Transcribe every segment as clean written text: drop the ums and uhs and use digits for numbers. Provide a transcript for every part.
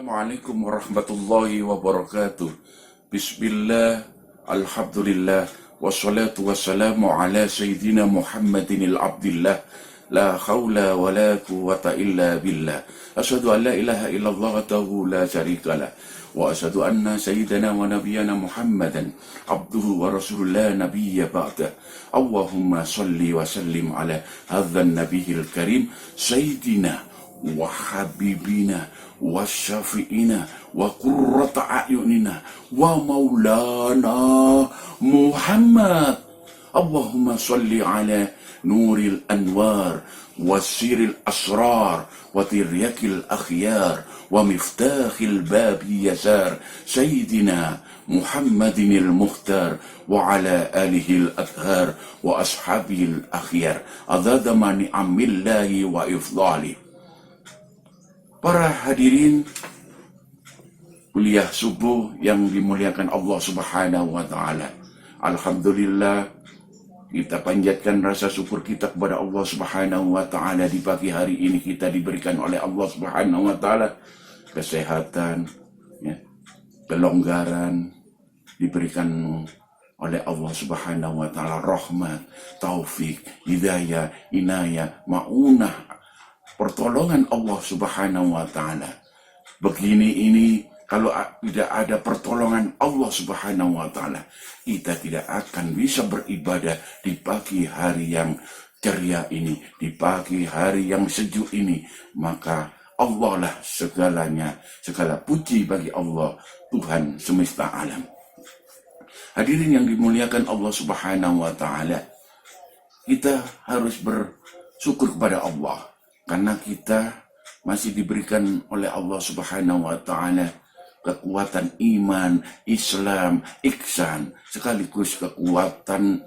Assalamualaikum warahmatullahi wabarakatuh. Bismillah, alhamdulillah, wassalatu wassalamu ala sayyidina Muhammadin al-abdillah. La khawla wa la quwwata illa billah. Asyhadu an la ilaha illallah wahdahu la syarikalah. Wa asyhadu anna sayyidana wa nabiyyana Muhammadan abduhu wa rasulullah la nabiyya ba'da. Allahumma salli wa sallim ala hadzal nabiyil karim sayyidina wa habibina wa syafi'ina wa qurrata a'yunina wa maulana Muhammad. Allahumma salli ala nuril anwar wa siril asrar wa tiryakil akhyar wa miftahil babi yasar sayyidina Muhammadinil mukhtar wa ala alihil athhar wa ashabihil akhyar adada mani amillahi wa ifdali. Para hadirin kuliah subuh yang dimuliakan Allah Subhanahu wa Ta'ala, alhamdulillah kita panjatkan rasa syukur kita kepada Allah Subhanahu wa Ta'ala. Di pagi hari ini kita diberikan oleh Allah Subhanahu wa Ta'ala kesehatan, kelonggaran, diberikan oleh Allah Subhanahu wa Ta'ala rahmat, taufik, hidayah, inayah, maunah, pertolongan Allah Subhanahu wa Ta'ala. Begini ini, kalau tidak ada pertolongan Allah Subhanahu wa Ta'ala, kita tidak akan bisa beribadah di pagi hari yang ceria ini, di pagi hari yang sejuk ini. Maka Allah lah segalanya, segala puji bagi Allah, Tuhan semesta alam. Hadirin yang dimuliakan Allah Subhanahu wa Ta'ala, kita harus bersyukur kepada Allah karena kita masih diberikan oleh Allah Subhanahu wa Ta'ala kekuatan iman, Islam, ihsan, sekaligus kekuatan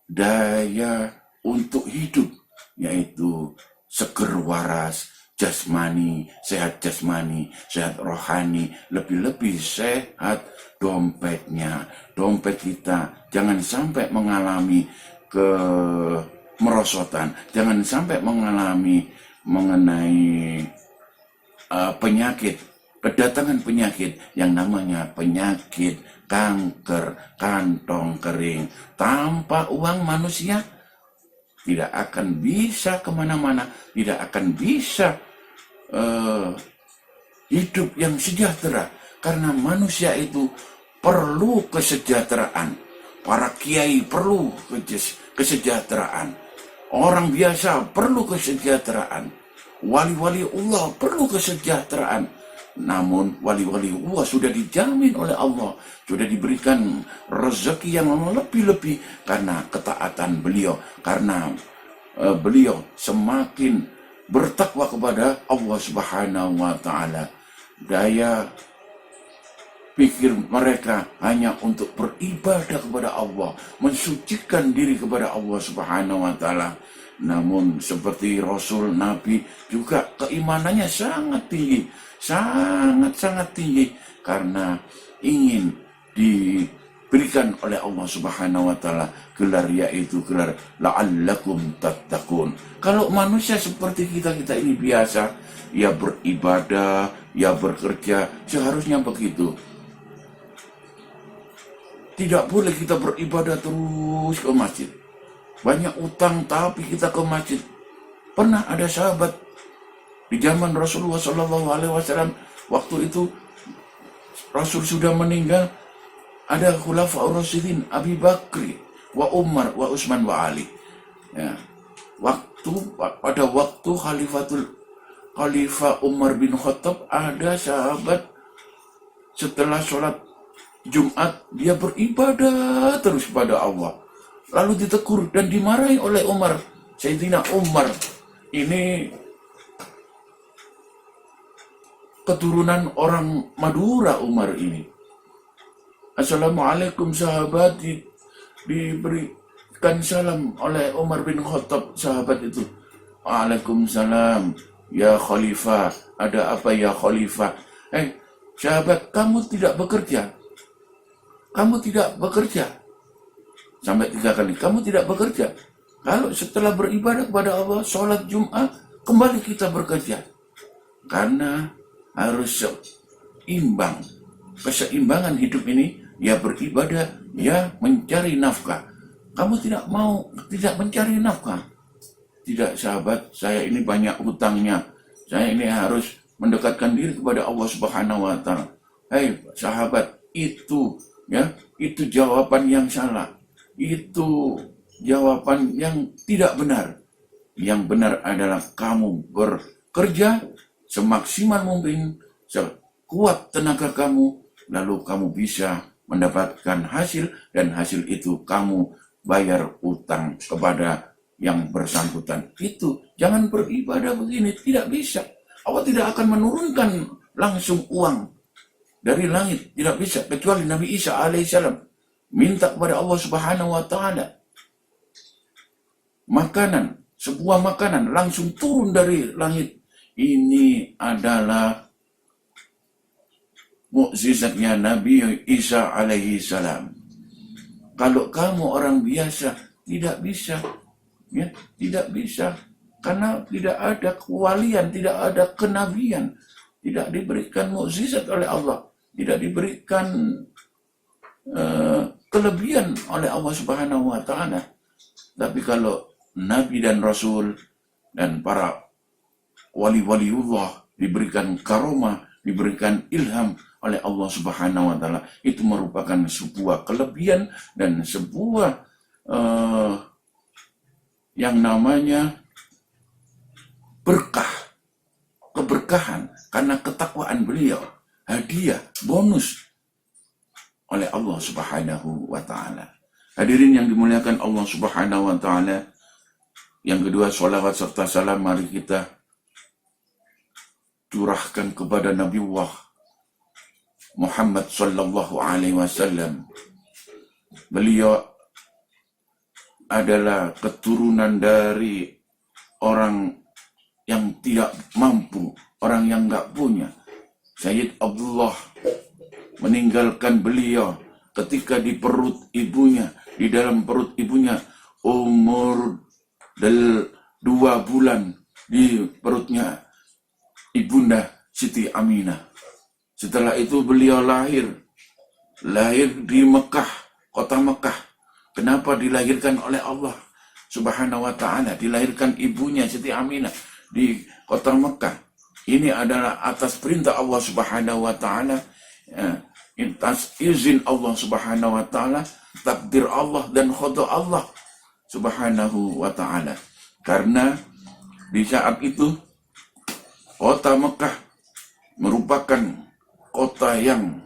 daya untuk hidup, yaitu seger waras, jasmani, sehat rohani, lebih-lebih sehat dompetnya. Dompet kita jangan sampai mengalami kemerosotan, jangan sampai mengalami mengenai penyakit, kedatangan penyakit yang namanya penyakit kanker, kantong kering. Tanpa uang manusia tidak akan bisa kemana-mana, tidak akan bisa hidup yang sejahtera. Karena manusia itu perlu kesejahteraan. Para kiai perlu kesejahteraan. Orang biasa perlu kesejahteraan. Wali-wali Allah perlu kesejahteraan. Namun wali-wali Allah sudah dijamin oleh Allah, sudah diberikan rezeki yang lebih-lebih karena ketaatan beliau, karena beliau semakin bertakwa kepada Allah Subhanahu wa Ta'ala. Daya pikir mereka hanya untuk beribadah kepada Allah, mensucikan diri kepada Allah Subhanahu wa Ta'ala. Namun seperti Rasul, Nabi juga keimanannya sangat tinggi, sangat tinggi, karena ingin diberikan oleh Allah Subhanahu wa Ta'ala gelar, yaitu gelar la'allakum tattaqun. Kalau manusia seperti kita ini biasa, ya beribadah, ya bekerja, seharusnya begitu. Tidak boleh kita beribadah terus ke masjid. Banyak utang tapi kita ke masjid. Pernah ada sahabat di zaman Rasulullah SAW, waktu itu Rasul sudah meninggal, ada khulafaur rasyidin, Abi Bakri, wa Umar, wa Utsman, wa Ali. Ya. Pada waktu Khalifah Umar bin Khattab, ada sahabat setelah sholat Jumat dia beribadah terus pada Allah, lalu ditegur dan dimarahi oleh Umar. Sayyidina Umar ini keturunan orang Madura. Umar ini, assalamualaikum sahabat, diberikan salam oleh Umar bin Khattab. Sahabat itu, waalaikumsalam ya Khalifah. Ada apa ya Khalifah? Sahabat, kamu tidak bekerja? Kamu tidak bekerja? Sampai 3 kali, kamu tidak bekerja. Kalau setelah beribadah kepada Allah, sholat Jumat, kembali kita bekerja. Karena harus imbang. Keseimbangan hidup ini, ya beribadah, ya mencari nafkah. Kamu tidak mencari nafkah. Tidak, sahabat, saya ini banyak hutangnya. Saya ini harus mendekatkan diri kepada Allah Subhanahu wa taala. Hei sahabat, itu jawaban yang salah. Itu jawaban yang tidak benar. Yang benar adalah kamu bekerja semaksimal mungkin, sekuat tenaga kamu, lalu kamu bisa mendapatkan hasil, dan hasil itu kamu bayar utang kepada yang bersangkutan. Itu, jangan beribadah begini, tidak bisa. Allah tidak akan menurunkan langsung uang dari langit, tidak bisa, kecuali Nabi Isa alaihissalam minta kepada Allah Subhanahu wa taala makanan, sebuah makanan langsung turun dari langit. Ini adalah mukjizatnya Nabi Isa alaihi salam. Kalau kamu orang biasa tidak bisa, ya, tidak bisa, karena tidak ada kewalian, tidak ada kenabian, tidak diberikan mukjizat oleh Allah, tidak diberikan kelebihan oleh Allah Subhanahu wa taala. Tapi kalau Nabi dan Rasul dan para wali-waliullah diberikan karomah, diberikan ilham oleh Allah Subhanahu wa taala, itu merupakan sebuah kelebihan dan sebuah yang namanya berkah, keberkahan karena ketakwaan beliau, hadiah, bonus oleh Allah Subhanahu wa taala. Hadirin yang dimuliakan Allah Subhanahu wa taala, yang kedua, sholawat serta salam mari kita curahkan kepada Nabiullah Muhammad sallallahu alaihi wasallam. Beliau adalah keturunan dari orang yang tidak mampu, orang yang nggak punya. Sayyid Abdullah meninggalkan beliau ketika di perut ibunya, di dalam perut ibunya, umur 2 bulan di perutnya ibunda Siti Aminah. Setelah itu beliau lahir di Mekah, kota Mekah. Kenapa dilahirkan oleh Allah Subhanahu wa taala? Dilahirkan ibunya Siti Aminah di kota Mekah. Ini adalah atas perintah Allah Subhanahu wa taala, atas izin Allah Subhanahu wa taala, takdir Allah dan qada Allah Subhanahu wa ta'ala. Karena di saat itu kota Mekah merupakan kota yang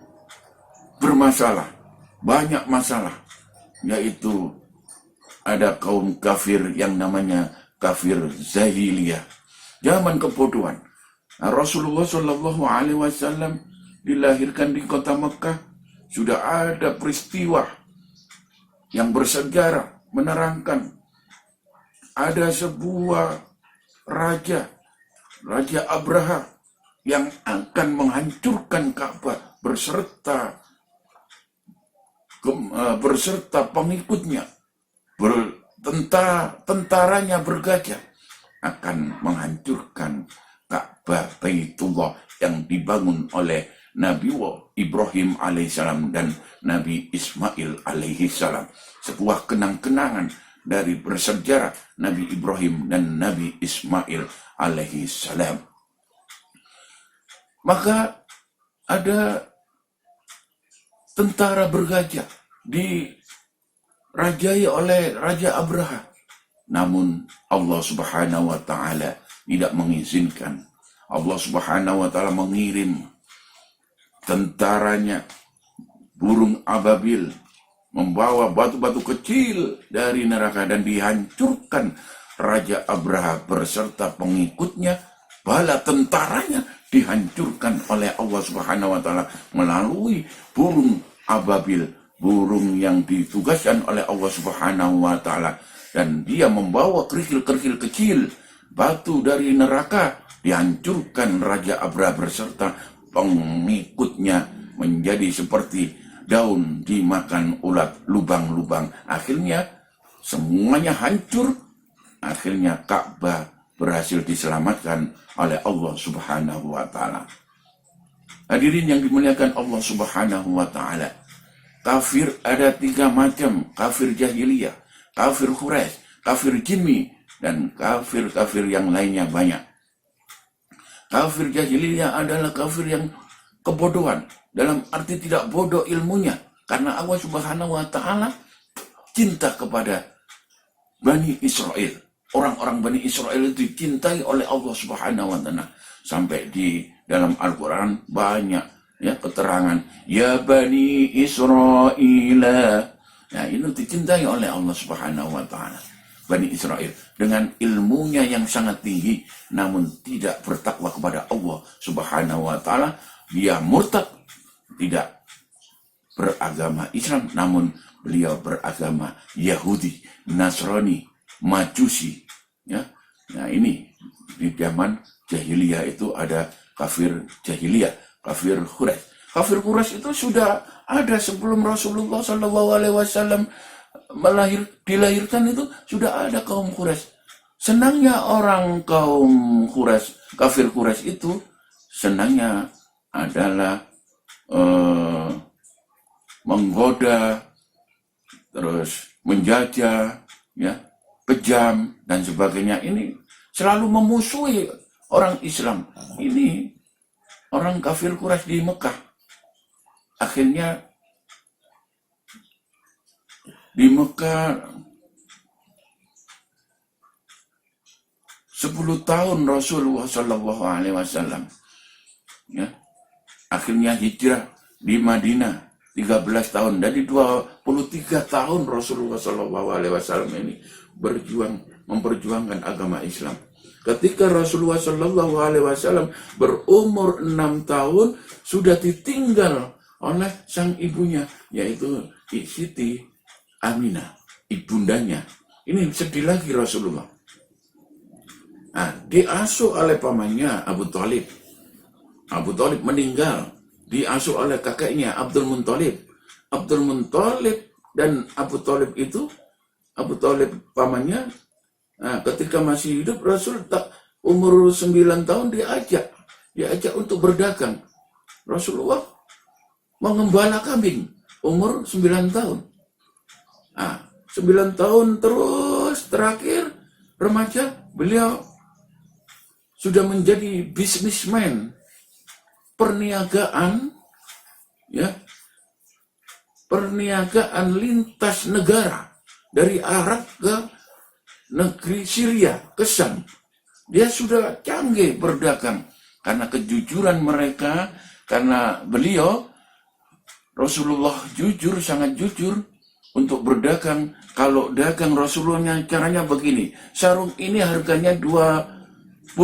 bermasalah, banyak masalah, yaitu ada kaum kafir yang namanya kafir Zahiliyah, zaman kebodohan. Rasulullah Shallallahu Alaihi Wasallam dilahirkan di kota Mekah, sudah ada peristiwa yang bersejarah menerangkan ada sebuah raja Abraha yang akan menghancurkan Ka'bah berserta pengikutnya, tentaranya bergajah, akan menghancurkan Ka'bah Baitullah yang dibangun oleh Nabi Ibrahim alaihissalam dan Nabi Ismail alaihissalam. Sebuah kenang-kenangan dari bersejarah Nabi Ibrahim dan Nabi Ismail alaihissalam. Maka ada tentara bergajah dirajai oleh Raja Abraha. Namun Allah Subhanahu wa ta'ala tidak mengizinkan. Allah Subhanahu wa ta'ala mengirim tentaranya burung ababil, membawa batu-batu kecil dari neraka, dan dihancurkan Raja Abraha berserta pengikutnya. Bala tentaranya dihancurkan oleh Allah Subhanahu wa ta'ala melalui burung ababil, burung yang ditugaskan oleh Allah Subhanahu wa ta'ala, dan dia membawa kerikil-kerikil kecil, batu dari neraka. Dihancurkan Raja Abraha berserta pengikutnya menjadi seperti daun dimakan ulat, lubang-lubang. Akhirnya semuanya hancur. Akhirnya Ka'bah berhasil diselamatkan oleh Allah Subhanahu wa ta'ala. Hadirin yang dimuliakan Allah Subhanahu wa Ta'ala. Kafir ada 3 macam: kafir jahiliyah, kafir Quraisy, kafir Jimmi, dan kafir-kafir yang lainnya banyak. Kafir jahiliyah adalah kafir yang kebodohan, dalam arti tidak bodoh ilmunya, karena Allah Subhanahu wa Ta'ala cinta kepada Bani Israel. Orang-orang Bani Israel itu dicintai oleh Allah Subhanahu wa Ta'ala. Sampai di dalam Al-Quran banyak ya keterangan, ya Bani Israel. Nah, ini dicintai oleh Allah Subhanahu wa Ta'ala. Bani Israel dengan ilmunya yang sangat tinggi, namun tidak bertakwa kepada Allah Subhanahu wa Ta'ala. Dia murtad, tidak beragama Islam, namun beliau beragama Yahudi, Nasrani, Majusi. Ya, nah ini di zaman jahiliyah itu ada kafir jahiliyah, kafir Quraisy. Kafir Quraisy itu sudah ada sebelum Rasulullah SAW dilahirkan, itu sudah ada kaum Quraisy. Senangnya orang kaum Quraisy, kafir Quraisy itu senangnya adalah menggoda, terus menjajah, ya, kejam dan sebagainya. Ini selalu memusuhi orang Islam. Ini orang kafir Quraisy di Mekah. Akhirnya di Mekah 10 tahun Rasulullah Shallallahu Alaihi Wasallam, ya, akhirnya hijrah di Madinah 13 tahun. Dari 23 tahun Rasulullah Shallallahu Alaihi Wasallam ini memperjuangkan agama Islam. Ketika Rasulullah Shallallahu Alaihi Wasallam berumur 6 tahun sudah ditinggal oleh sang ibunya, yaitu Siti Aminah, ibundanya. Ini sedih lagi Rasulullah. Nah, diasuh oleh pamannya Abu Thalib. Abu Thalib meninggal, diasuh oleh kakeknya Abdul Muthalib. Abdul Muthalib dan Abu Thalib itu, Abu Thalib pamannya, nah, ketika masih hidup Rasul umur 9 tahun diajak untuk berdagang. Rasulullah mengembala kambing umur 9 tahun. Nah, 9 tahun terus terakhir remaja, beliau sudah menjadi bisnismen, perniagaan, ya, perniagaan lintas negara dari Arab ke negeri Syria, ke Syam. Dia sudah canggih berdagang karena kejujuran mereka, karena beliau Rasulullah jujur, sangat jujur untuk berdagang. Kalau dagang Rasulullah caranya begini, sarung ini harganya 20.000,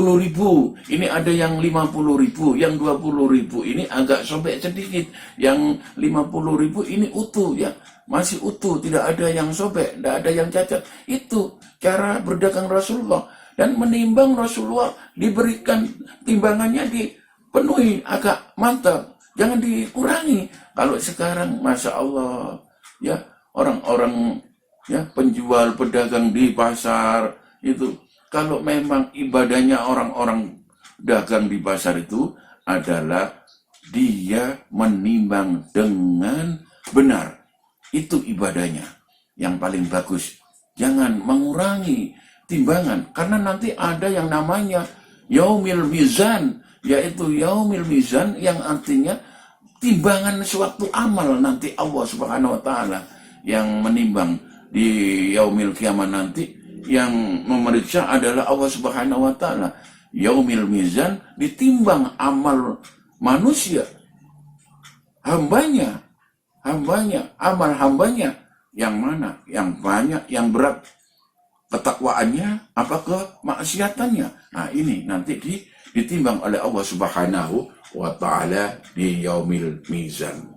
ini ada yang 50.000, yang 20.000 ini agak sobek sedikit, yang 50.000 ini utuh, ya masih utuh, tidak ada yang sobek, tidak ada yang cacat. Itu cara berdagang Rasulullah. Dan menimbang Rasulullah diberikan timbangannya dipenuhi, agak mantap, jangan dikurangi. Kalau sekarang Masya Allah, ya orang-orang, ya penjual pedagang di pasar itu, kalau memang ibadahnya orang-orang dagang di pasar itu adalah dia menimbang dengan benar, itu ibadahnya yang paling bagus. Jangan mengurangi timbangan, karena nanti ada yang namanya yaumil mizan, yaitu yaumil mizan yang artinya timbangan suatu amal. Nanti Allah Subhanahu wa Ta'ala yang menimbang di yaumil kiamat nanti. Yang memeriksa adalah Allah Subhanahu wa Ta'ala. Yaumil mizan, ditimbang amal manusia, hambanya, amal hambanya yang mana, yang banyak, yang berat ketakwaannya, apa kemaksiatannya. Nah, ini nanti ditimbang oleh Allah Subhanahu wa Ta'ala di yaumil mizan.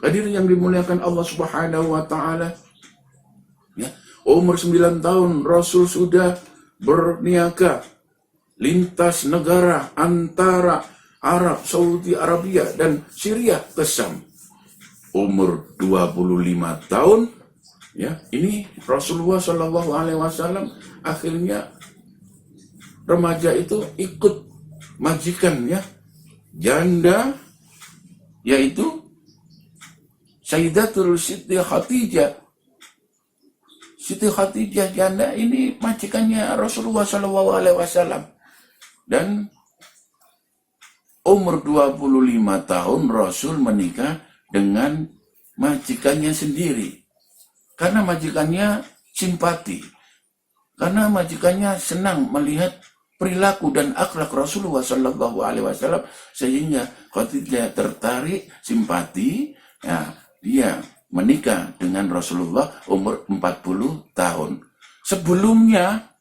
Hadirin yang dimuliakan Allah Subhanahu wa Ta'ala, ya, umur 9 tahun Rasul sudah berniaga lintas negara antara Arab, Saudi Arabia dan Syria ke Syam. Umur 25 tahun, ya, ini Rasulullah Shallallahu Alaihi Wasallam akhirnya remaja itu ikut majikan, ya, janda yaitu Sayyidatul Siti Khadijah. Siti Khadijah janda ini majikannya Rasulullah SAW. Dan umur 25 tahun Rasul menikah dengan majikannya sendiri. Karena majikannya simpati. Karena majikannya senang melihat perilaku dan akhlak Rasulullah SAW, sehingga Khadijah tertarik, simpati, ya, dia menikah dengan Rasulullah umur 40 tahun. Sebelumnya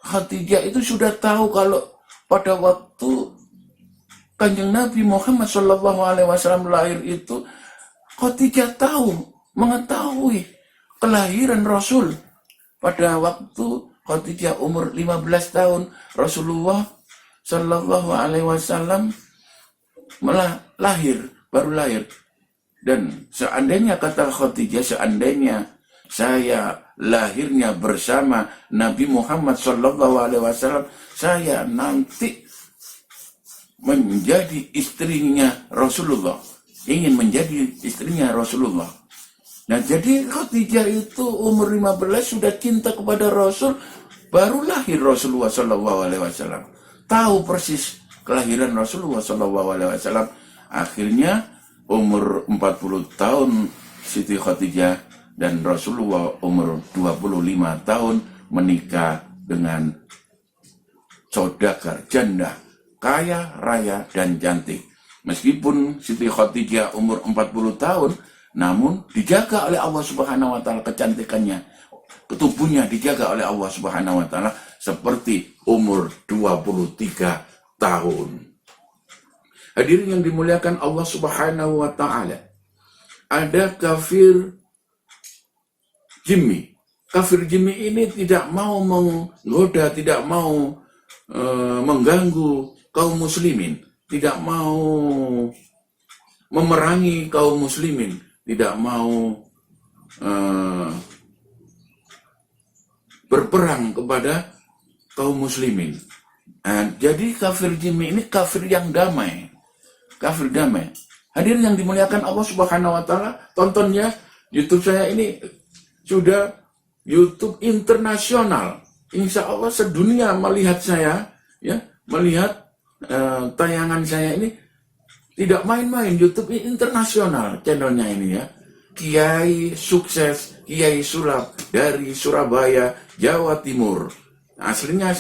Khadijah itu sudah tahu kalau pada waktu Kanjeng Nabi Muhammad SAW lahir itu, Khadijah mengetahui kelahiran Rasul. Pada waktu Khadijah umur 15 tahun, Rasulullah SAW baru lahir. Dan seandainya, kata Khadijah, seandainya saya lahirnya bersama Nabi Muhammad SAW, saya nanti menjadi istrinya Rasulullah. Ingin menjadi istrinya Rasulullah. Nah, jadi Khadijah itu umur 15 sudah cinta kepada Rasul, baru lahir Rasulullah SAW. Tahu persis kelahiran Rasulullah SAW. Akhirnya umur 40 tahun Siti Khadijah dan Rasulullah umur 25 tahun menikah dengan saudagar janda, kaya, raya, dan cantik. Meskipun Siti Khadijah umur 40 tahun, namun dijaga oleh Allah Subhanahu wa Ta'ala kecantikannya. Tubuhnya dijaga oleh Allah Subhanahu wa Ta'ala seperti umur 23 tahun. Hadirin yang dimuliakan Allah Subhanahu wa Ta'ala, ada kafir Jimmi. Kafir Jimmi ini tidak mau menggoda, tidak mau mengganggu kaum muslimin, tidak mau memerangi kaum muslimin, tidak mau berperang kepada kaum muslimin. Nah, jadi kafir Jimmi ini kafir yang damai. Kafir damai. Hadirin yang dimuliakan Allah Subhanahu wa Ta'ala, tonton ya YouTube saya ini sudah YouTube internasional. Insya Allah sedunia melihat saya, ya, melihat tayangan saya ini. Tidak main-main, YouTube internasional channelnya ini, ya. Kiai Sukses, Kiai Sulap dari Surabaya, Jawa Timur. Aslinya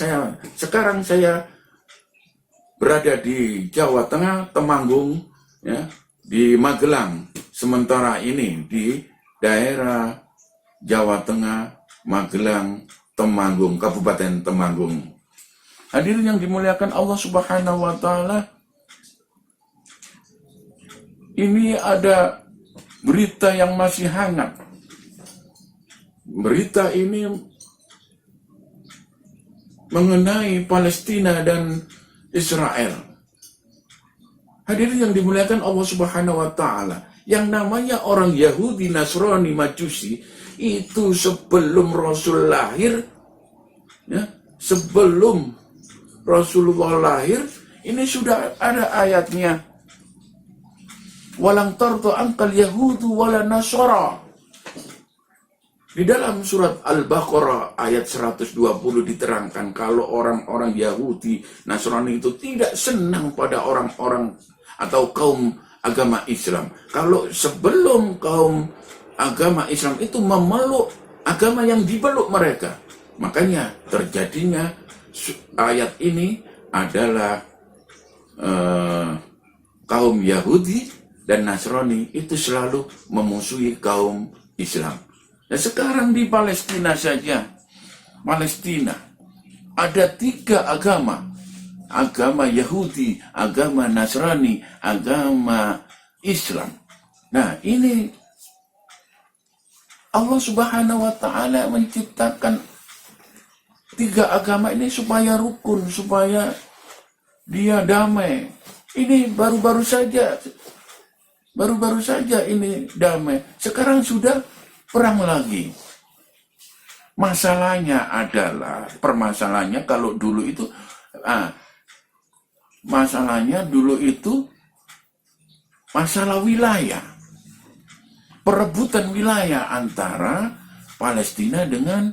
sekarang saya berada di Jawa Tengah, Temanggung, ya, di Magelang. Sementara ini di daerah Jawa Tengah, Magelang, Temanggung, Kabupaten Temanggung. Hadirin yang dimuliakan Allah Subhanahu wa Ta'ala, ini ada berita yang masih hangat. Berita ini mengenai Palestina dan Israel. Hadirin yang dimuliakan Allah Subhanahu wa Ta'ala, yang namanya orang Yahudi, Nasrani, Majusi itu sebelum Rasul lahir, ya, sebelum Rasulullah lahir, ini sudah ada ayatnya. Walang tarda ankal yahudu wala nasara. Di dalam surat Al-Baqarah ayat 120 diterangkan kalau orang-orang Yahudi, Nasrani itu tidak senang pada orang-orang atau kaum agama Islam. Kalau sebelum kaum agama Islam itu memeluk agama yang dipeluk mereka. Makanya terjadinya ayat ini adalah kaum Yahudi dan Nasrani itu selalu memusuhi kaum Islam. Nah, sekarang di Palestina saja, Palestina ada 3 agama. Agama Yahudi, agama Nasrani, agama Islam. Nah, ini Allah Subhanahu wa Ta'ala menciptakan 3 agama ini supaya rukun, supaya dia damai. Ini baru-baru saja ini damai. Sekarang sudah perang lagi. Permasalahannya kalau dulu itu, masalahnya dulu itu masalah wilayah, perebutan wilayah antara Palestina dengan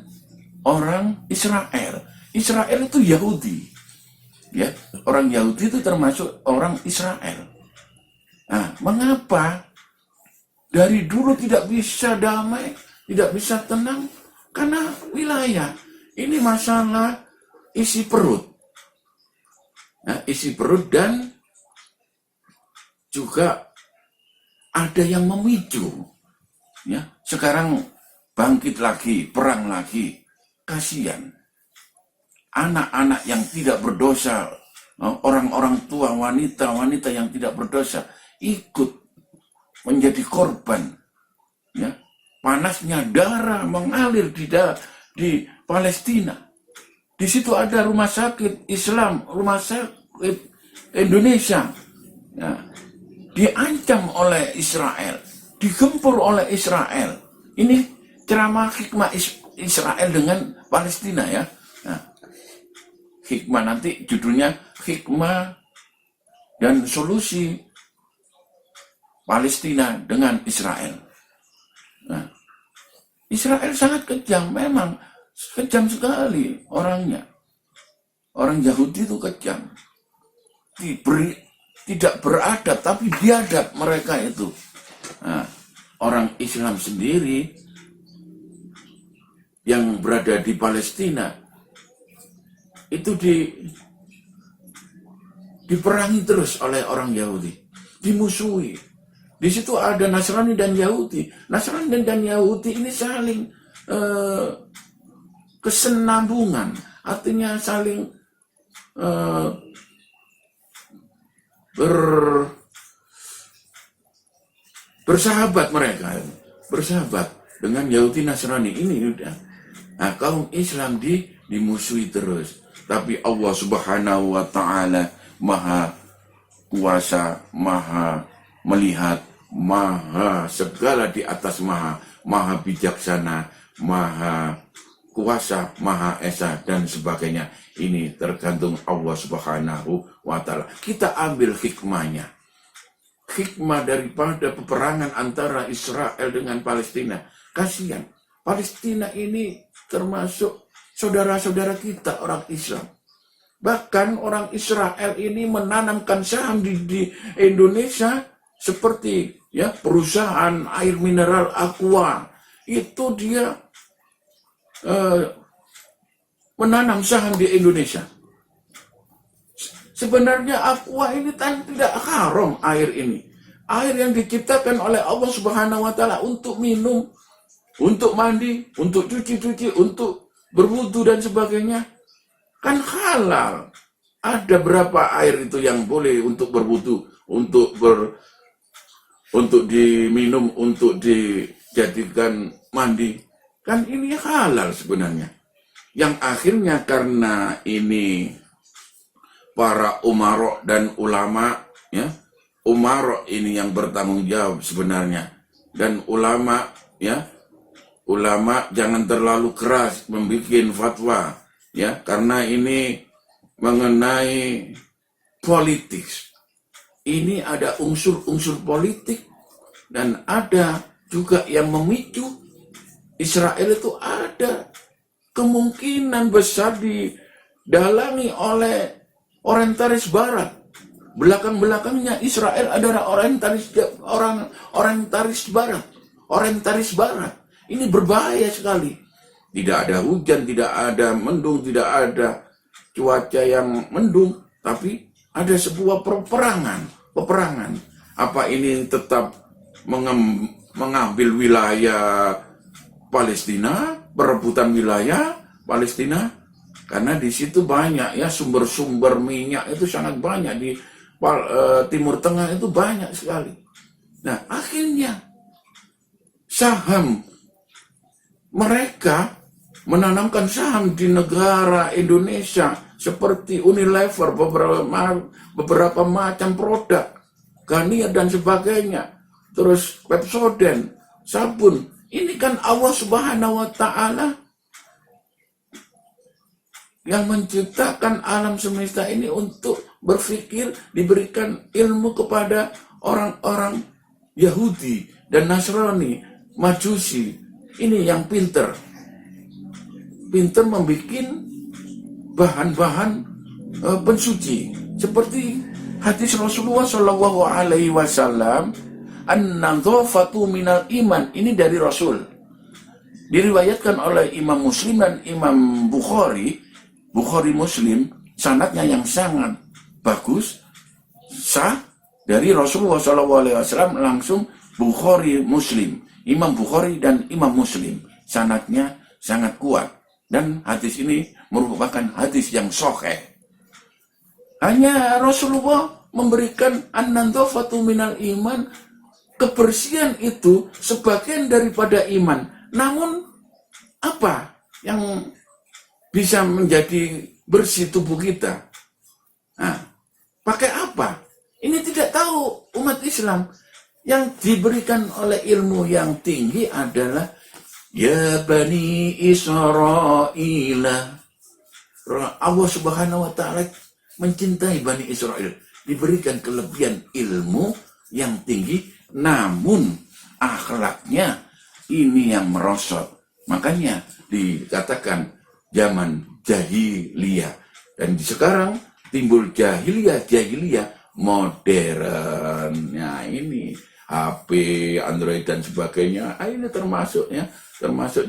orang Israel. Israel itu Yahudi, ya, orang Yahudi itu termasuk orang Israel. Nah, mengapa dari dulu tidak bisa damai, tidak bisa tenang? Karena wilayah ini masalah isi perut. Nah, isi perut dan juga ada yang memicu. Ya, sekarang bangkit lagi, perang lagi. Kasihan. Anak-anak yang tidak berdosa, orang-orang tua, wanita-wanita yang tidak berdosa ikut menjadi korban. Ya, panasnya darah mengalir di Palestina. Di situ ada rumah sakit Islam, rumah sakit Indonesia. Ya, diancam oleh Israel, digempur oleh Israel. Ini ceramah hikmah Israel dengan Palestina, ya. Nah, hikmah nanti judulnya hikmah dan solusi Palestina dengan Israel. Nah, Israel sangat kejam, memang kejam sekali orangnya. Orang Yahudi itu kejam. Tidak beradab, tapi biadab mereka itu. Nah, orang Islam sendiri yang berada di Palestina itu diperangi terus oleh orang Yahudi, dimusuhi. Di situ ada Nasrani dan Yahudi. Nasrani dan Yahudi ini saling kesenambungan, artinya saling bersahabat mereka, bersahabat dengan Yahudi Nasrani ini udah. Nah, kaum Islam dimusuhi terus. Tapi Allah Subhanahu wa Ta'ala Maha Kuasa, Maha Melihat, Maha segala di atas Maha Bijaksana, Maha Kuasa, Maha Esa, dan sebagainya. Ini tergantung Allah Subhanahu wa Ta'ala. Kita ambil hikmahnya. Hikmah daripada peperangan antara Israel dengan Palestina. Kasihan. Palestina ini termasuk saudara-saudara kita orang Islam. Bahkan orang Israel ini menanamkan saham di Indonesia seperti ya perusahaan air mineral Aqua. Itu dia menanam saham di Indonesia. Sebenarnya Aqua ini tidak haram air ini. Air yang diciptakan oleh Allah Subhanahu wa Ta'ala untuk minum, untuk mandi, untuk cuci-cuci, untuk berwudu dan sebagainya. Kan halal. Ada berapa air itu yang boleh untuk berwudu, untuk diminum, untuk dijadikan mandi. Kan ini halal sebenarnya. Yang akhirnya karena ini para umarok dan ulama, ya, umarok ini yang bertanggung jawab sebenarnya, dan ulama, ya, ulama jangan terlalu keras membuat fatwa, ya, karena ini mengenai politik. Ini ada unsur-unsur politik dan ada juga yang memicu. Israel itu ada kemungkinan besar didalangi oleh orientalis Barat. Belakang-belakangnya Israel adalah orientalis Barat. Ini berbahaya sekali. Tidak ada hujan, tidak ada mendung, tidak ada cuaca yang mendung, tapi ada sebuah peperangan. Apa ini tetap mengambil wilayah Palestina, perebutan wilayah Palestina? Karena di situ banyak ya sumber-sumber minyak itu sangat banyak di Timur Tengah itu banyak sekali. Nah, akhirnya saham mereka menanamkan saham di negara Indonesia seperti Unilever, beberapa macam produk, Garnier dan sebagainya, terus Pepsodent, sabun. Ini kan Allah Subhanahu wa Ta'ala yang menciptakan alam semesta ini untuk berpikir, diberikan ilmu kepada orang-orang Yahudi dan Nasrani, Majusi, ini yang pinter membuat bahan-bahan pensuci. Seperti hadis Rasulullah Shallallahu Alaihi Wasallam, an-nadhafatu minal iman. Ini dari Rasul. Diriwayatkan oleh Imam Muslim dan Imam Bukhari Muslim, sanadnya yang sangat bagus, sah dari Rasulullah SAW langsung Bukhari Muslim, Imam Bukhari dan Imam Muslim, sanadnya sangat kuat dan hadis ini merupakan hadis yang sahih. Hanya Rasulullah memberikan an-nadhafatu minal iman, kebersihan itu sebagian daripada iman. Namun apa yang bisa menjadi bersih tubuh kita? Nah, pakai apa? Ini tidak tahu umat Islam. Yang diberikan oleh ilmu yang tinggi adalah ya Bani Israel. Allah Subhanahu wa Ta'ala mencintai Bani Israel, diberikan kelebihan ilmu yang tinggi, namun akhlaknya ini yang merosot. Makanya dikatakan zaman jahiliyah. Dan sekarang timbul jahiliyah modern. Nah, ini HP, Android dan sebagainya. Ini termasuk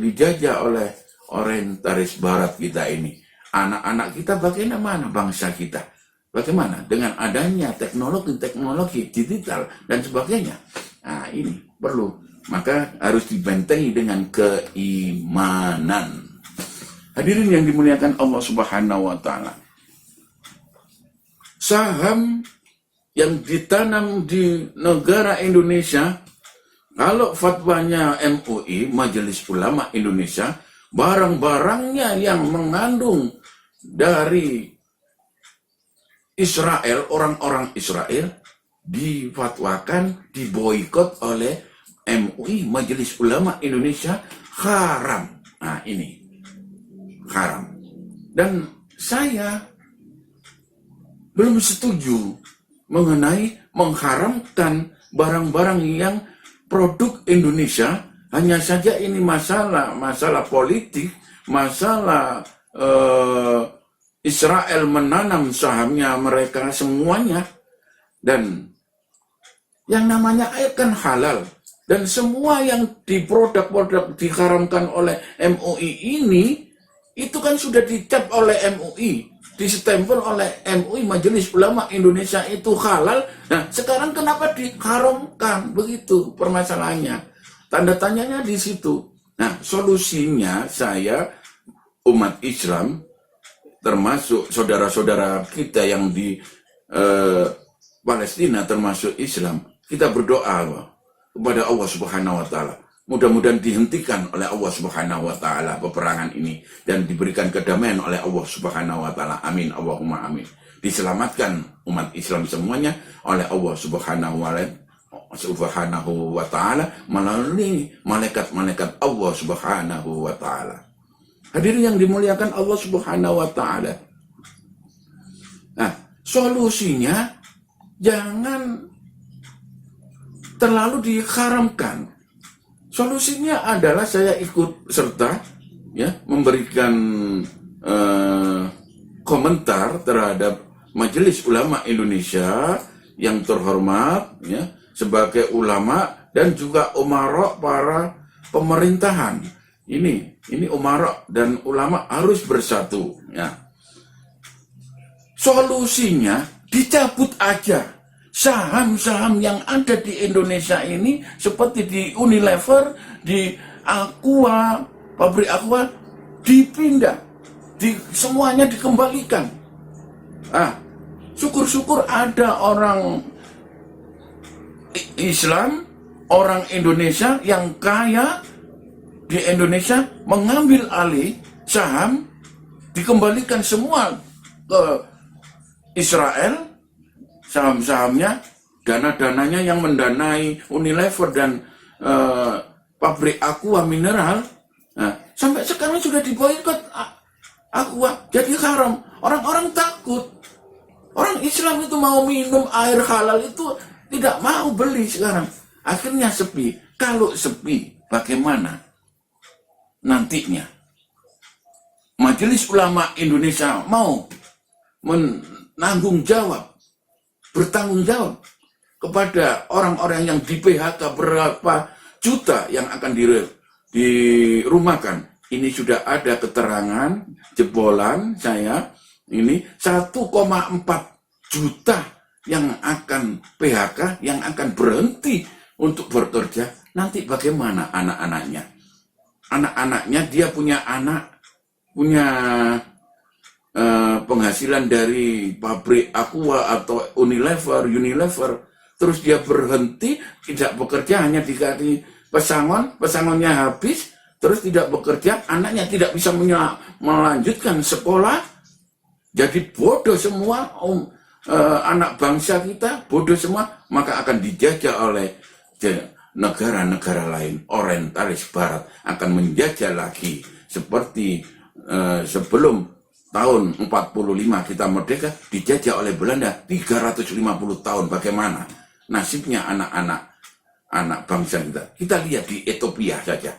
dijajah oleh orientalis barat kita ini. Anak-anak kita bagaimana bangsa kita? Bagaimana dengan adanya teknologi digital dan sebagainya? Nah, ini perlu. Maka harus dibentengi dengan keimanan. Hadirin yang dimuliakan Allah Subhanahu wa Ta'ala, saham yang ditanam di negara Indonesia, kalau fatwanya MUI, Majelis Ulama Indonesia, barang-barangnya yang mengandung dari Israel, orang-orang Israel, difatwakan, diboikot oleh MUI, Majelis Ulama Indonesia, haram. Nah, ini haram. Dan saya belum setuju mengenai mengharamkan barang-barang yang produk Indonesia. Hanya saja ini masalah politik, masalah Israel menanam sahamnya mereka semuanya. Dan yang namanya air kan halal. Dan semua yang di produk-produk diharamkan oleh MUI ini, itu kan sudah dicap oleh MUI, distempel oleh MUI, Majelis Ulama Indonesia itu halal. Nah, sekarang kenapa diharamkan? Begitu permasalahannya. Tanda tanyanya di situ. Nah, solusinya saya, umat Islam, termasuk saudara-saudara kita yang di Palestina, termasuk Islam, kita berdoa kepada Allah Subhanahu wa Ta'ala. Mudah-mudahan dihentikan oleh Allah Subhanahu wa Ta'ala peperangan ini dan diberikan kedamaian oleh Allah Subhanahu wa Ta'ala. Amin, Allahumma amin. Diselamatkan umat Islam semuanya oleh Allah Subhanahu wa Ta'ala melalui malaikat-malaikat Allah Subhanahu wa Ta'ala. Hadirin yang dimuliakan Allah Subhanahu wa Ta'ala. Nah, solusinya jangan terlalu diharamkan. Solusinya adalah saya ikut serta memberikan komentar terhadap Majelis Ulama Indonesia yang terhormat sebagai ulama dan juga umara para pemerintahan. Ini umara dan ulama harus bersatu. Solusinya dicabut aja saham-saham yang ada di Indonesia ini, seperti di Unilever, di Aqua, pabrik Aqua, dipindah, semuanya dikembalikan. Syukur-syukur ada orang Islam, orang Indonesia yang kaya di Indonesia mengambil alih saham, dikembalikan semua ke Israel, saham-sahamnya, dana-dananya yang mendanai Unilever dan pabrik Aqua mineral. Nah, sampai sekarang sudah diboikot Aqua, jadi haram. Orang-orang takut. Orang Islam itu mau minum air halal itu tidak mau beli sekarang. Akhirnya sepi. Kalau sepi, bagaimana nantinya? Majelis Ulama Indonesia mau menanggung jawab, bertanggung jawab kepada orang-orang yang di PHK, berapa juta yang akan dirumahkan. Ini sudah ada keterangan jebolan saya, ini 1,4 juta yang akan PHK, yang akan berhenti untuk bekerja. Nanti bagaimana anak-anaknya? Anak-anaknya, dia punya anak, punya penghasilan dari pabrik Aqua atau Unilever, terus dia berhenti, tidak bekerja, hanya dikasih pesangon, pesangonnya habis, terus tidak bekerja, anaknya tidak bisa melanjutkan sekolah, jadi bodoh semua, anak bangsa kita bodoh semua, maka akan dijajah oleh negara-negara lain, orientalis barat, akan menjajah lagi, seperti sebelum tahun 45 kita merdeka, dijajah oleh Belanda 350 tahun. Bagaimana nasibnya anak bangsa kita? Kita lihat di Ethiopia saja,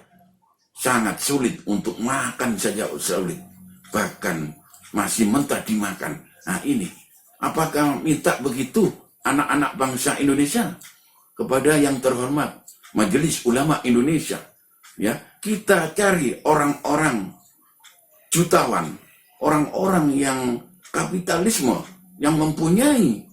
sangat sulit untuk makan saja, sulit, bahkan masih mentah dimakan. Nah ini, apakah minta begitu anak-anak bangsa Indonesia kepada yang terhormat Majelis Ulama Indonesia? Ya, kita cari orang-orang jutawan, orang-orang yang kapitalisme, yang mempunyai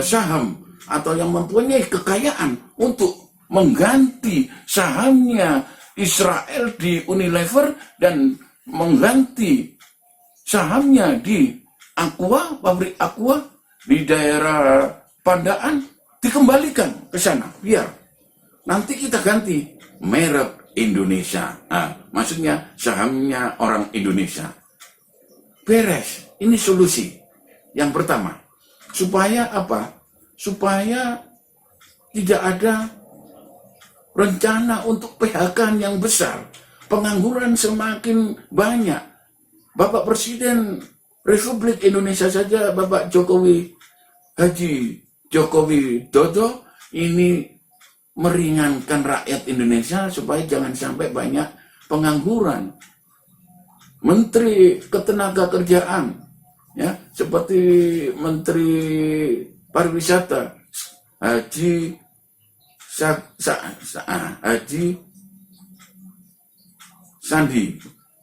saham atau yang mempunyai kekayaan untuk mengganti sahamnya Israel di Unilever dan mengganti sahamnya di Aqua, pabrik Aqua di daerah Pandaan, dikembalikan ke sana, biar nanti kita ganti merek Indonesia. Nah, maksudnya sahamnya orang Indonesia. Beres. Ini solusi yang pertama. Supaya apa? Supaya tidak ada rencana untuk PHK yang besar. Pengangguran semakin banyak. Bapak Presiden Republik Indonesia saja, Bapak Haji Jokowi Dodo, ini meringankan rakyat Indonesia supaya jangan sampai banyak pengangguran. Menteri Ketenagakerjaan, ya, seperti Menteri Pariwisata Haji Sandi,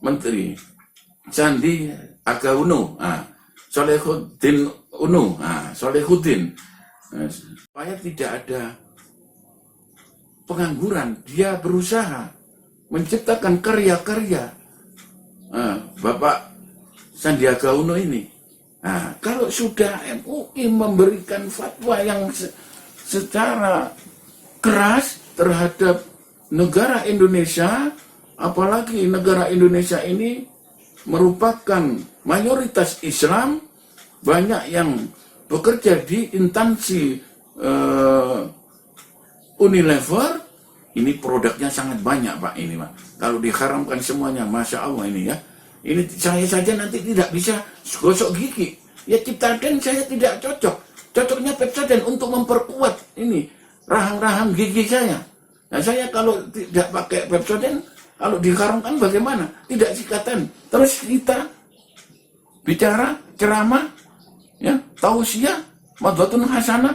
Menteri Sandi Aga Uno, Solehuddin Uno, Solehuddin, supaya tidak ada pengangguran, dia berusaha menciptakan karya-karya. Bapak Sandiaga Uno ini, kalau sudah MUI memberikan fatwa yang secara keras terhadap negara Indonesia, apalagi negara Indonesia ini merupakan mayoritas Islam, banyak yang bekerja di instansi Unilever, ini produknya sangat banyak Pak ini Pak. Kalau diharamkan semuanya, Masya Allah ini ya. Ini saya saja nanti tidak bisa gosok gigi. Ya Ciptaden saya tidak cocok. Cocoknya Pepsodent untuk memperkuat ini rahang-rahang gigi saya. Nah saya kalau tidak pakai Pepsodent, kalau diharamkan bagaimana? Tidak sikatan. Terus kita bicara, ceramah, ya, tausiah, madhatun hasanah,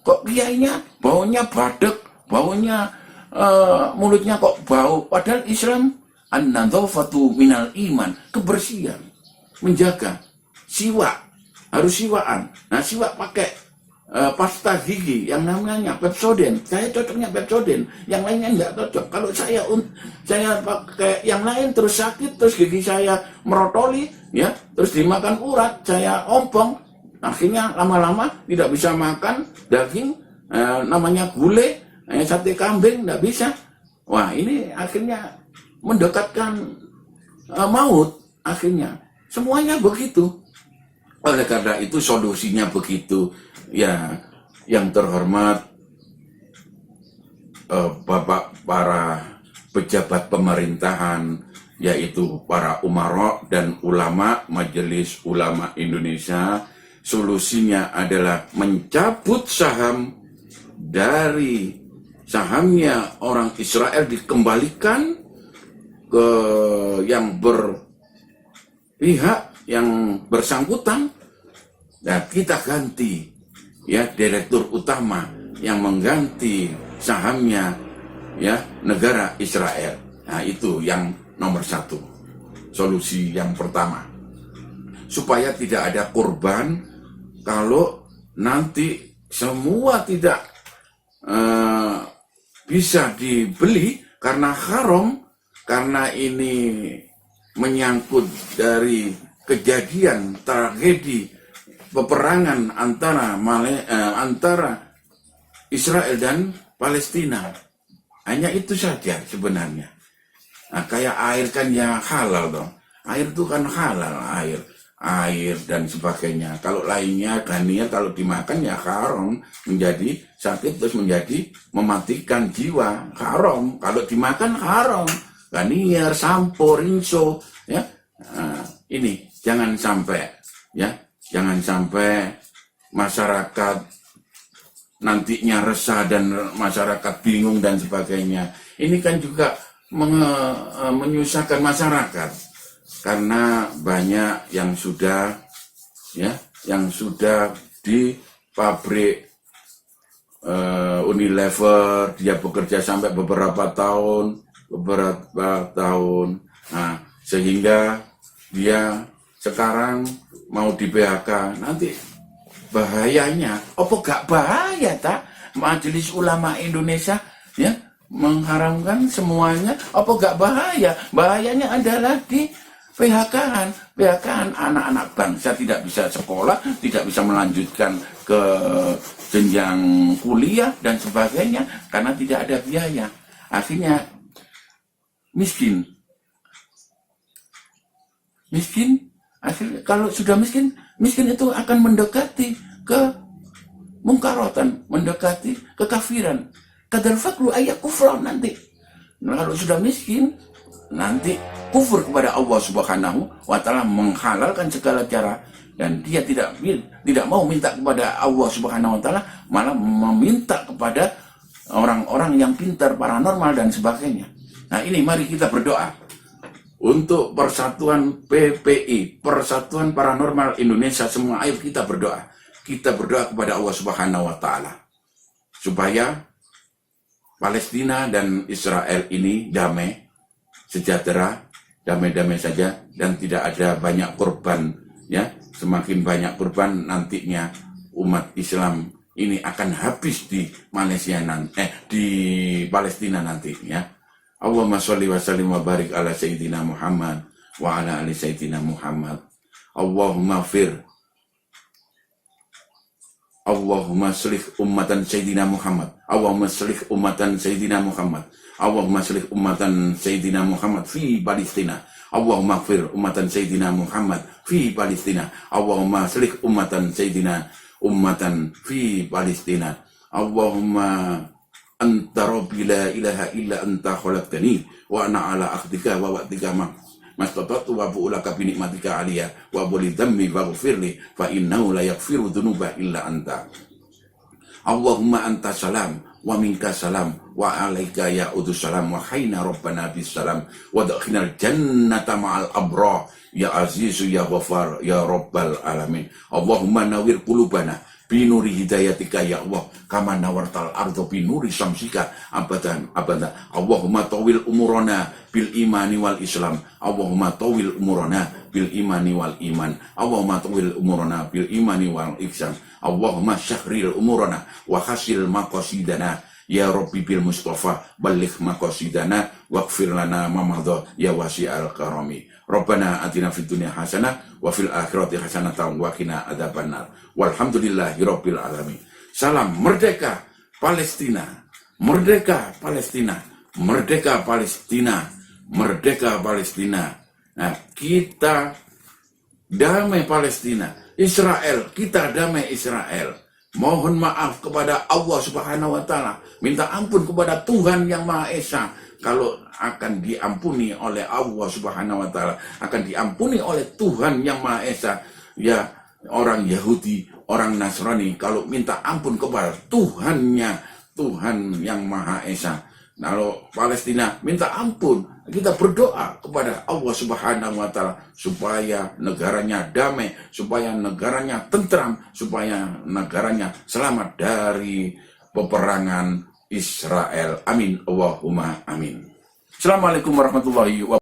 kok kiainya baunya badek, baunya mulutnya kok bau, padahal Islam an-nadhafatu minal iman, kebersihan, menjaga, siwak, harus siwaan. Nah siwak pakai pasta gigi yang namanya Pepsodent, saya cocoknya Pepsodent, yang lainnya enggak cocok. Kalau saya pakai yang lain terus sakit, terus gigi saya merotoli, ya, terus dimakan urat, saya ompong, akhirnya lama-lama tidak bisa makan daging, namanya gulai, sate kambing, tidak bisa. Wah ini akhirnya mendekatkan maut, akhirnya semuanya begitu. Oleh karena itu solusinya begitu, ya, yang terhormat Bapak para pejabat pemerintahan, yaitu para umara dan ulama Majelis Ulama Indonesia, solusinya adalah mencabut saham dari sahamnya orang Israel dikembalikan ke yang berpihak, yang bersangkutan, dan kita ganti ya direktur utama yang mengganti sahamnya ya negara Israel. Nah, itu yang nomor satu, solusi yang pertama, supaya tidak ada korban kalau nanti semua tidak bisa dibeli karena haram, karena ini menyangkut dari kejadian tragedi peperangan antara Israel dan Palestina. Hanya itu saja sebenarnya. Nah, kayak air kan ya halal dong. Air itu kan halal, air dan sebagainya. Kalau lainnya ghaniyah kalau dimakan ya haram, menjadi sakit terus menjadi mematikan jiwa, haram. Kalau dimakan haram, ghaniyah, sampo, rinso, ya. Nah, ini jangan sampai ya. Jangan sampai masyarakat nantinya resah dan masyarakat bingung dan sebagainya. Ini kan juga menyusahkan masyarakat karena banyak yang sudah di pabrik Unilever dia bekerja sampai beberapa tahun. Nah, sehingga dia sekarang mau di PHK, nanti bahayanya, apa gak bahaya tak? Majelis Ulama Indonesia ya mengharamkan semuanya, apa gak bahaya? Bahayanya adalah di PHK-an anak-anak bangsa tidak bisa sekolah, tidak bisa melanjutkan ke jenjang kuliah dan sebagainya karena tidak ada biaya. Akhirnya miskin. Akhirnya kalau sudah miskin itu akan mendekati ke mungkarotan, mendekati kekafiran. Kadal fakru ayat kufran nanti. Nah, kalau sudah miskin, nanti kufur kepada Allah Subhanahu wa Ta'ala, menghalalkan segala cara, dan dia tidak mau minta kepada Allah Subhanahu wa Ta'ala, malah meminta kepada orang-orang yang pintar, paranormal dan sebagainya. Nah, ini mari kita berdoa untuk persatuan PPI, Persatuan Paranormal Indonesia semua. Ayo kita berdoa. Kita berdoa kepada Allah Subhanahu wa Ta'ala supaya Palestina dan Israel ini damai, sejahtera, damai-damai saja, dan tidak ada banyak korban ya. Semakin banyak korban nantinya umat Islam ini akan habis di Malaysia di Palestina nanti ya. Allahumma sholli wa sallim wa barik ala Sayyidina Muhammad wa ala ali Sayyidina Muhammad. Allahumma sholli ummatan Sayyidina Muhammad. Allahumma sholli ummatan Sayyidina Muhammad. Allahumma sholli ummatan Sayyidina Muhammad fi Palestina. Allahumma fir ummatan Sayyidina Muhammad fi Palestina. Allahumma sholli ummatan fi Palestina. Allahumma anta rabbi la ilaha illa anta khalaqtani wa ana ala akhdika wa wa'dika mastatatu wa bu'ulaka bi nikmatika aliyah wa buli dhammi waghfirli fa innahu la yaghfiru dhunuba illa anta. Allahumma anta salam wa minka salam wa alaika ya'udhu salam wa hayna rabbana bis salam wa dakhinal jannata ma'al abrar ya azizu ya ghafar ya rabbal alamin. Allahumma nawir qulubana binuri hidayatika ya Allah kama nawartal ardo binuri samsika abadan. Allahumma tawil umurana bil imani wal islam. Allahumma tawil umurana bil imani wal iman. Allahumma tawil umurana bil imani wal ihsan. Allahumma syahril umurana wa hasil maqasidana ya Rabbi bil Mustafa balik maqasidana waghfir lana ma madha ya wasi'al karami. Rabbana atina fid dunya hasanah wa fil akhirati hasanatan wa qina adzabannar. Walhamdulillahi rabbil alamin. Salam merdeka Palestina. Merdeka Palestina. Merdeka Palestina. Merdeka Palestina. Nah, kita damai Palestina. Israel, kita damai Israel. Mohon maaf kepada Allah Subhanahu wa Ta'ala. Minta ampun kepada Tuhan Yang Maha Esa. Kalau akan diampuni oleh Allah Subhanahu wa Ta'ala, akan diampuni oleh Tuhan Yang Maha Esa. Ya, orang Yahudi, orang Nasrani kalau minta ampun kepada Tuhannya, Tuhan yang Maha Esa. Kalau Palestina minta ampun, kita berdoa kepada Allah Subhanahu wa Ta'ala supaya negaranya damai, supaya negaranya tentram, supaya negaranya selamat dari peperangan Israel. Amin. Allahumma amin. Assalamualaikum warahmatullahi wabarakatuh.